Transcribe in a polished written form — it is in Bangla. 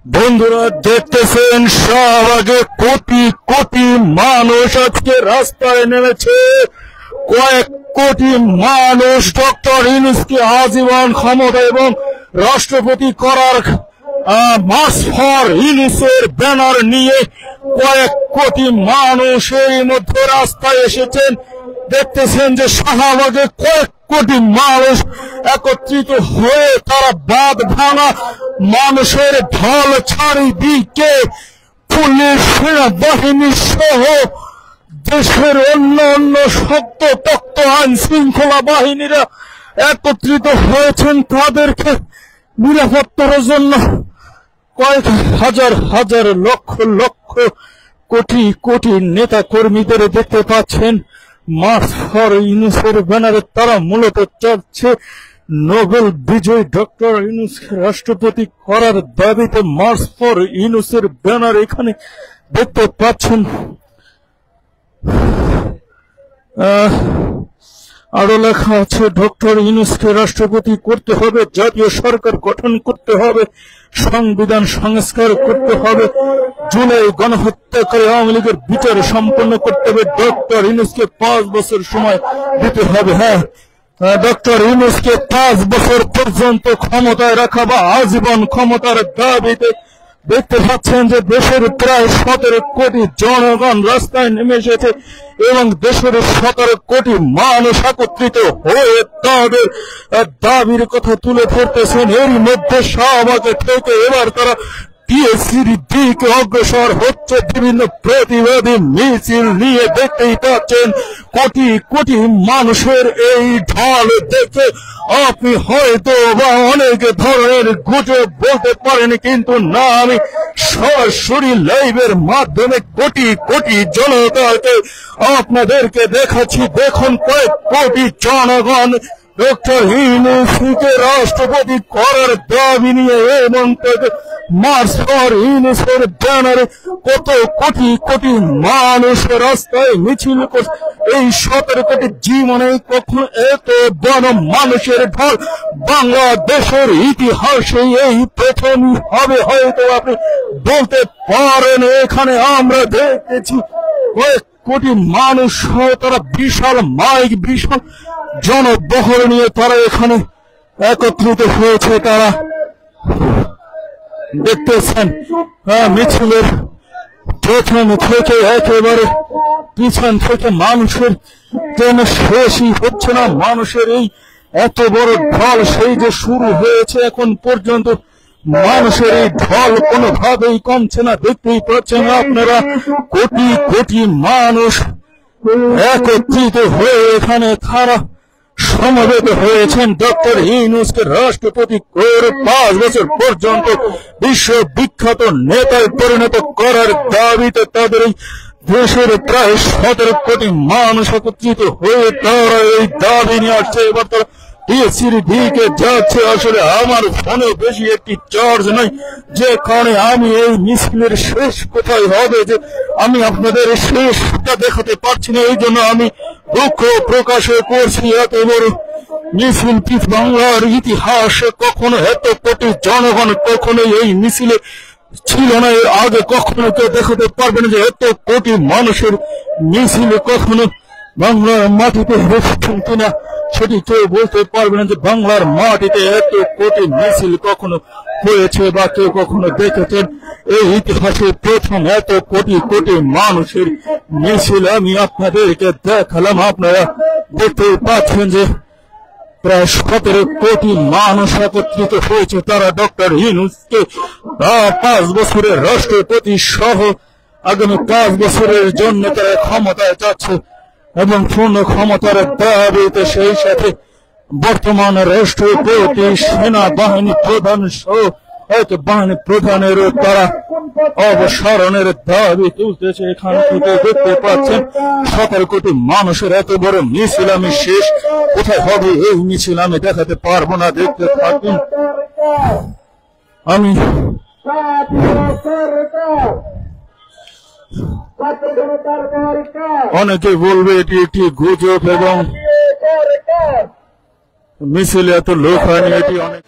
বন্ধুরা দেখতেছেন শাহবাগে কোটি কোটি মানুষ আজকে রাস্তায় নেমেছে। কয়েক কোটি মানুষ ডক্টর ইউনূসকে আজীবন ক্ষমতা এবং রাষ্ট্রপতি করার মার্চ ফর ইউনূসের ব্যানার নিয়ে কয়েক কোটি মানুষ এর মধ্যে রাস্তায় এসেছেন। দেখতেছেন যে শাহবাগে কয়েক কোটি মানুষ একত্রিত হয়ে তারা বাঁধ ভাঙা মানুষের ঢল চারিদিকে পুলিশ সেনাবাহিনী সহ দেশের অন্য অন্য শক্ত তক্ত আইন শৃঙ্খলা বাহিনীরা একত্রিত হয়েছেন তাদেরকে নিরাপত্তার জন্য। কয়েক হাজার হাজার লক্ষ লক্ষ কোটি কোটি নেতা কর্মীদের দেখতে পাচ্ছেন মার্চ ফর ইউনূসের ব্যানারে। তারা মূলত চাচ্ছে নোবেল বিজয়ী ডক্টর ইউনূসকে রাষ্ট্রপতি করার দাবিতে মার্চ ফর ইউনূসের ব্যানার এখানে দেখতে পাচ্ছেন। আরো লেখা আছে ডক্টর ইউনূসকে রাষ্ট্রপতি করতে হবে, জাতীয় সরকার গঠন করতে হবে, সংবিধান সংস্কার করতে হবে, জুলাই গণহত্যাকারী আওয়ামী লীগের বিচার সম্পন্ন করতে হবে, ডক্টর ইউনূসকে 5 বছর সময় দিতে হবে। ডক্টর ইউনূসকে 5 বছর পর্যন্ত ক্ষমতায় রাখা বা আজীবন ক্ষমতার দাবিতে দেখতে পাচ্ছেন যে দেশের প্রায় 17 কোটি জনগণ রাস্তায় নেমে এসেছে এবং দেশের 17 কোটি মানুষ একত্রিত হয়ে তাদের দাবির কথা তুলে ধরতেছেন। এর মধ্যে শাহবাগে থেকে এবার তারা টিএসসির দিকে অগ্রসর হচ্ছে বিভিন্ন প্রতিবাদী মিছিল নিয়ে। দেখতেই পাচ্ছেন কোটি কোটি মানুষের এই ঢল দেখে আপনি হয়তো বা অনেক ধরনের গুজব বলতে পারেন, কিন্তু না, আমি সরাসরি লাইভের মাধ্যমে কোটি কোটি জনতাকে আপনাদেরকে দেখাচ্ছি। দেখুন কয়েক কোটি জনগণ ডক্টর ইউনূসকে রাষ্ট্রপতি করার দাবি নিয়ে এবং মার্চ ফর ইউনূসের ব্যানারে কত কোটি কোটি মানুষ রাস্তায় মিছিল করছে। এই 17 কোটি জীবনে কখনো এত বড় মানুষের ঢল বাংলাদেশের ইতিহাসে এই প্রথমই হবে হয়তো আপনি বলতে পারেন। এখানে আমরা দেখেছি কয়েক কোটি মানুষ, তারা বিশাল মাইক বিশাল জনবহর নিয়ে তারা এখানে একত্রিত হয়েছে। তারা দেখতেছেন মিছিলের প্রথম থেকে একেবারে পিছন থেকে মানুষের যেন শেষই হচ্ছে না। মানুষের এই এত বড় ঢল সেই যে শুরু হয়েছে এখন পর্যন্ত মানুষের এই ঢল কোনোভাবেই কমছে না। দেখতেই পাচ্ছেন আপনারা কোটি কোটি মানুষ একত্রিত হয়ে এখানে তারা সমবেত হয়েছেন ডক্টর ইউনূসকে রাষ্ট্রপতি করে 5 বছর পর্যন্ত বিশ্ববিখ্যাত নেতায় পরিণত করার দাবিতে তাদের এই দেশের প্রায় 17 কোটি মানুষ একত্রিত হয়ে তারা এই দাবি নিয়ে আসছে। এবার তারা টিএসসির দিকে যাচ্ছে। আসলে আমার ফোনে বেশি একটি চার্জ নাই, যে কারণে আমি এই মিছিলের শেষ কোথায় হবে যে আমি আপনাদের শেষটা দেখাতে পারছি না। এই জন্য আমি দুঃখ প্রকাশ করছি। এত বড় মিছিল বাংলার ইতিহাসে কখনো এত কোটি জনগণ কখনো এই মিছিলে ছিল না। এর আগে কখনো কেউ দেখাতে পারবে না যে এত কোটি মানুষের মিছিল কখনো বাংলার মাটিতে হয়েছেন কিনা, সেটি কেউ বলতে পারবে না যে বাংলার মাটিতে এত কোটি মিছিল কখনো হয়েছে বা কেউ কখনো দেখেছেন। এই ইতিহাসে প্রথম এত কোটি কোটি মানুষের মিছিল আমি আপনাদেরকে দেখালাম। আপনারা দেখতে পাচ্ছেন যে প্রায় 17 কোটি মানুষ একত্রিত হয়েছে। তারা ডক্টর ইউনূসকে 5 বছরের রাষ্ট্রপতি সহ আগামী 5 বছরের জন্য তারা ক্ষমতায় যাচ্ছে এবং পূর্ণ ক্ষমতার দাবিতে সেই সাথে বর্তমান রাষ্ট্রপতি সেনাবাহিনী প্রধান সহ এক বাহিনী প্রধানেরও তারা অবসরণের দাবি তুলতেছে। এখান থেকে দেখতে পাচ্ছেন 17 কোটি মানুষের এত বড় মিছিল আমি শেষ কোথায় হবে এই মিছিল আমি দেখাতে পারবো না। দেখতে থাকুন। আমি অনেকে বলবে এটি একটি গুজব এবং মিছিলে এত লোক হয়নি, এটি অনেক